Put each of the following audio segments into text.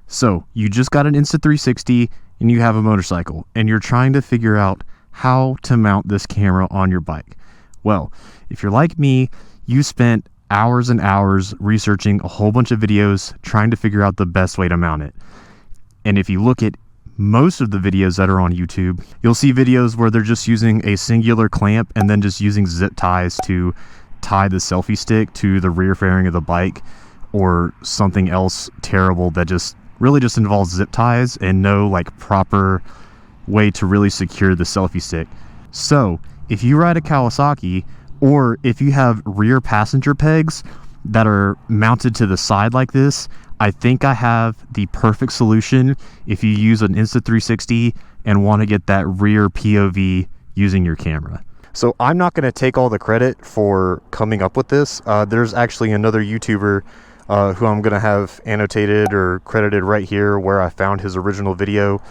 So you just got an Insta360 and you have a motorcycle and you're trying to figure out how to mount this camera on your bike. Well, if you're like me, you spent hours and hours researching a whole bunch of videos trying to figure out the best way to mount it. And if you look at most of the videos that are on YouTube, you'll see videos where they're just using a singular clamp and then just using zip ties to tie the selfie stick to the rear fairing of the bike, or something else terrible that just really just involves zip ties and no like proper way to really secure the selfie stick. So if you ride a Kawasaki, or if you have rear passenger pegs that are mounted to the side like this, I think I have the perfect solution if you use an Insta360 and want to get that rear POV using your camera. So I'm not going to take all the credit for coming up with this. There's actually another YouTuber who I'm going to have annotated or credited right here where I found his original video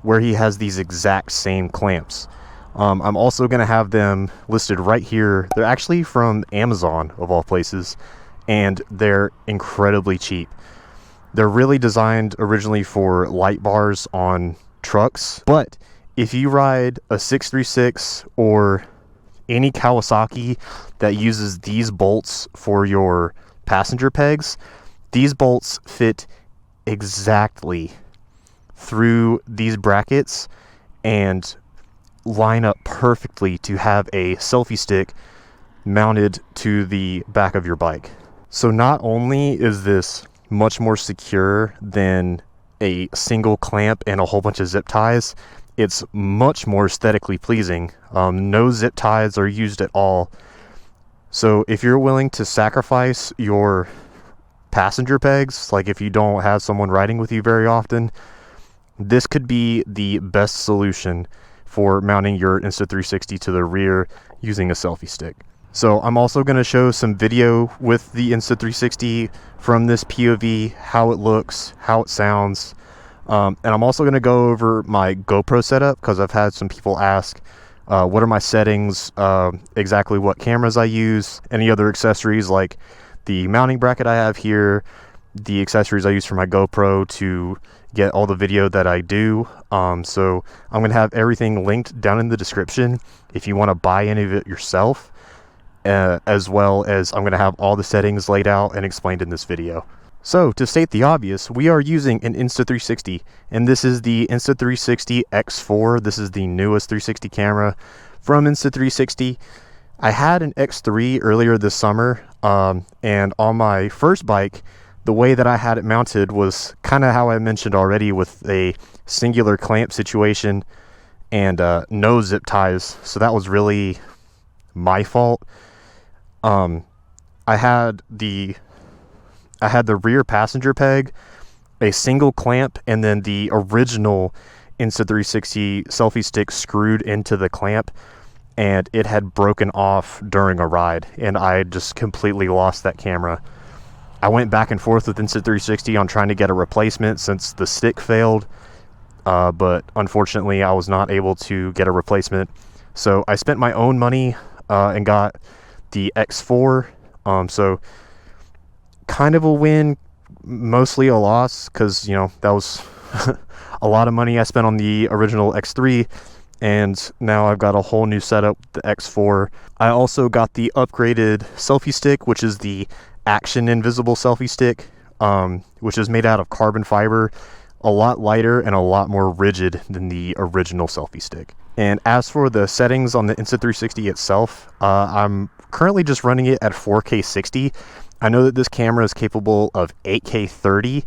where he has these exact same clamps. I'm also going to have them listed right here. They're actually from Amazon of all places, and they're incredibly cheap. They're really designed originally for light bars on trucks, but if you ride a 636 or any Kawasaki that uses these bolts for your passenger pegs, these bolts fit exactly through these brackets and line up perfectly to have a selfie stick mounted to the back of your bike. So not only is this much more secure than a single clamp and a whole bunch of zip ties, it's much more aesthetically pleasing. No zip ties are used at all. So if you're willing to sacrifice your passenger pegs, like if you don't have someone riding with you very often, this could be the best solution for mounting your Insta360 to the rear using a selfie stick. So I'm also going to show some video with the Insta360 from this POV, how it looks, how it sounds. And I'm also going to go over my GoPro setup because I've had some people ask what are my settings, exactly what cameras I use, any other accessories like the mounting bracket I have here, the accessories I use for my GoPro to get all the video that I do. So I'm going to have everything linked down in the description if you want to buy any of it yourself, as well as I'm going to have all the settings laid out and explained in this video. So to state the obvious, we are using an Insta360, and this is the Insta360 X4. This is the newest 360 camera from Insta360. I had an X3 earlier this summer, and on my first bike, the way that I had it mounted was kind of how I mentioned already, with a singular clamp situation and no zip ties. So that was really my fault. I had the rear passenger peg, a single clamp, and then the original Insta360 selfie stick screwed into the clamp, and it had broken off during a ride, and I just completely lost that camera. I went back and forth with Insta360 on trying to get a replacement since the stick failed, but unfortunately I was not able to get a replacement. So I spent my own money and got the X4. So kind of a win, mostly a loss, because you know that was a lot of money I spent on the original X3, and now I've got a whole new setup, the X4. I also got the upgraded selfie stick, which is the Action Invisible selfie stick, which is made out of carbon fiber, a lot lighter and a lot more rigid than the original selfie stick. And as for the settings on the Insta360 itself, I'm currently just running it at 4K 60. I know that this camera is capable of 8K 30,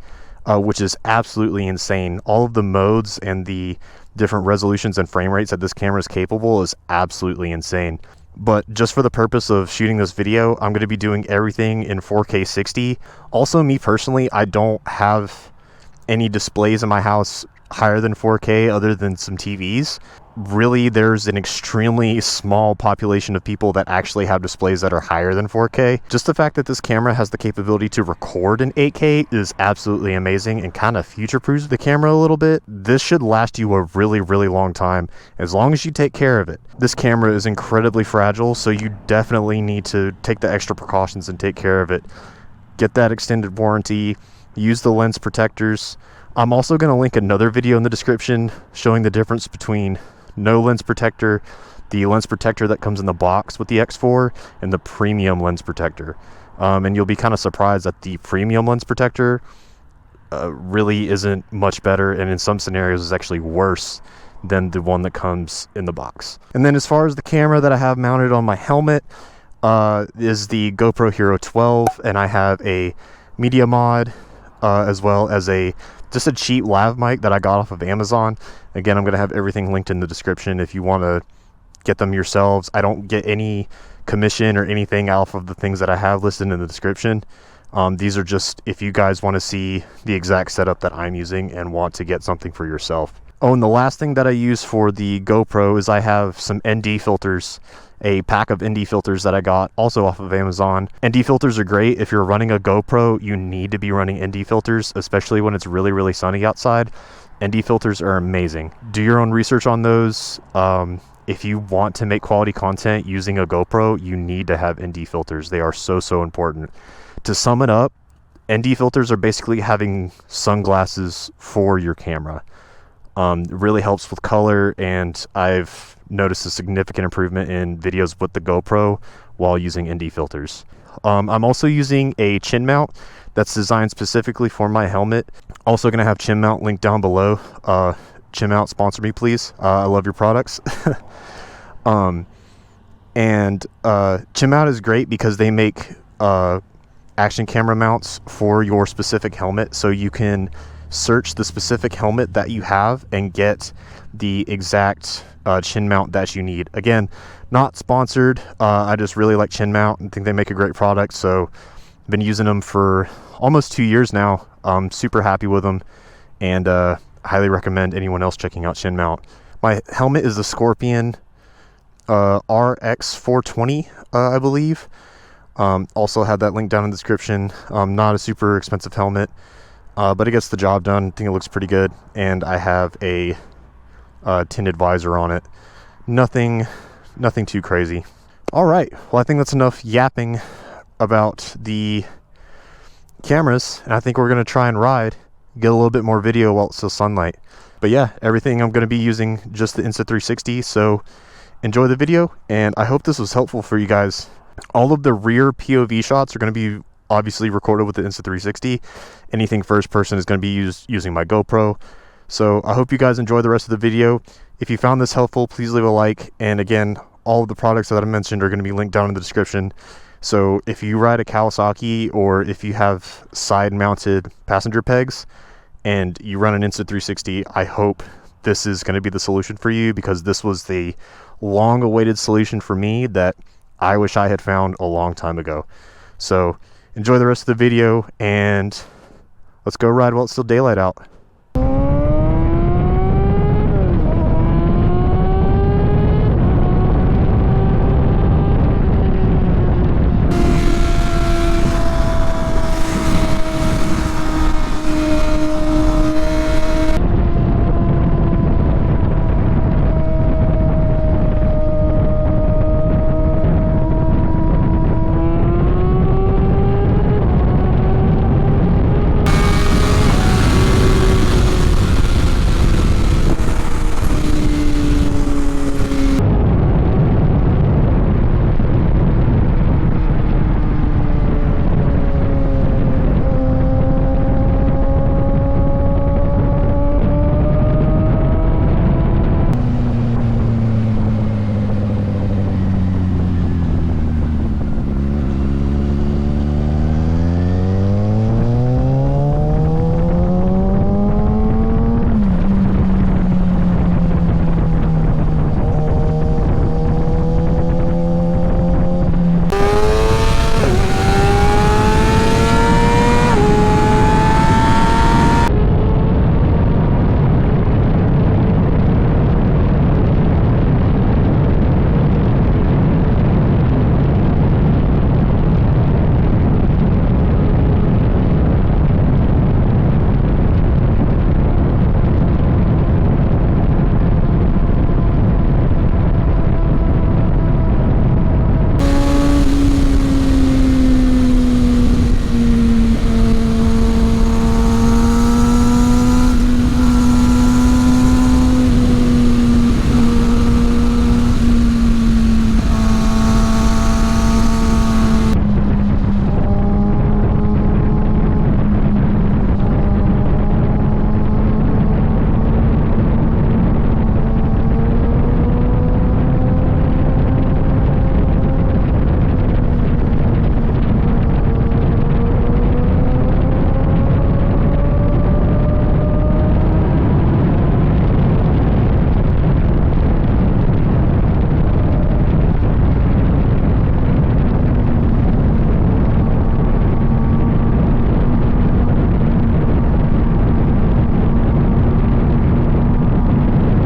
which is absolutely insane. All of the modes and the different resolutions and frame rates that this camera is capable is absolutely insane. But just for the purpose of shooting this video, I'm going to be doing everything in 4K 60. Also, me personally, I don't have any displays in my house higher than 4K other than some TVs. Really, there's an extremely small population of people that actually have displays that are higher than 4K. Just the fact that this camera has the capability to record in 8K is absolutely amazing and kind of future-proofs the camera a little bit. This should last you a really, really long time, as long as you take care of it. This camera is incredibly fragile, so you definitely need to take the extra precautions and take care of it. Get that extended warranty, use the lens protectors. I'm also going to link another video in the description showing the difference between no lens protector, the lens protector that comes in the box with the X4, and the premium lens protector. And you'll be kind of surprised that the premium lens protector really isn't much better, and in some scenarios is actually worse than the one that comes in the box. And then as far as the camera that I have mounted on my helmet, is the GoPro Hero 12, and I have a media mod as well as just a cheap lav mic that I got off of Amazon. Again, I'm going to have everything linked in the description if you want to get them yourselves. I don't get any commission or anything off of the things that I have listed in the description. These are just if you guys want to see the exact setup that I'm using and want to get something for yourself. Oh, and the last thing that I use for the GoPro is I have some ND filters, a pack of ND filters that I got also off of Amazon. ND filters are great. If you're running a GoPro, you need to be running ND filters, especially when it's really, really sunny outside. ND filters are amazing. Do your own research on those. If you want to make quality content using a GoPro, you need to have ND filters. They are so, so important. To sum it up, ND filters are basically having sunglasses for your camera. It really helps with color, and I've noticed a significant improvement in videos with the GoPro while using ND filters. I'm also using a chin mount that's designed specifically for my helmet. Also going to have chin mount linked down below. Chin mount, sponsor me please. I love your products. Chin mount is great because they make action camera mounts for your specific helmet, so you can search the specific helmet that you have and get the exact chin mount that you need. Again, not sponsored. I just really like chin mount and think they make a great product, so I've been using them for almost 2 years now. I'm super happy with them, and highly recommend anyone else checking out chin mount. My helmet is the Scorpion RX 420, I believe. Also had that link down in the description. Not a super expensive helmet, but it gets the job done. I think it looks pretty good, and I have a tinted visor on it. Nothing too crazy. All right, well, I think that's enough yapping about the cameras, and I think we're gonna try and ride, get a little bit more video while it's still sunlight. But yeah, everything I'm gonna be using just the Insta360, so enjoy the video, and I hope this was helpful for you guys. All of the rear POV shots are going to be obviously recorded with the Insta360. Anything first person is going to be using my GoPro. So I hope you guys enjoy the rest of the video. If you found this helpful, please leave a like. And again, all of the products that I mentioned are going to be linked down in the description. So if you ride a Kawasaki, or if you have side mounted passenger pegs and you run an Insta360, I hope this is going to be the solution for you, because this was the long awaited solution for me that I wish I had found a long time ago. So enjoy the rest of the video, and let's go ride while it's still daylight out.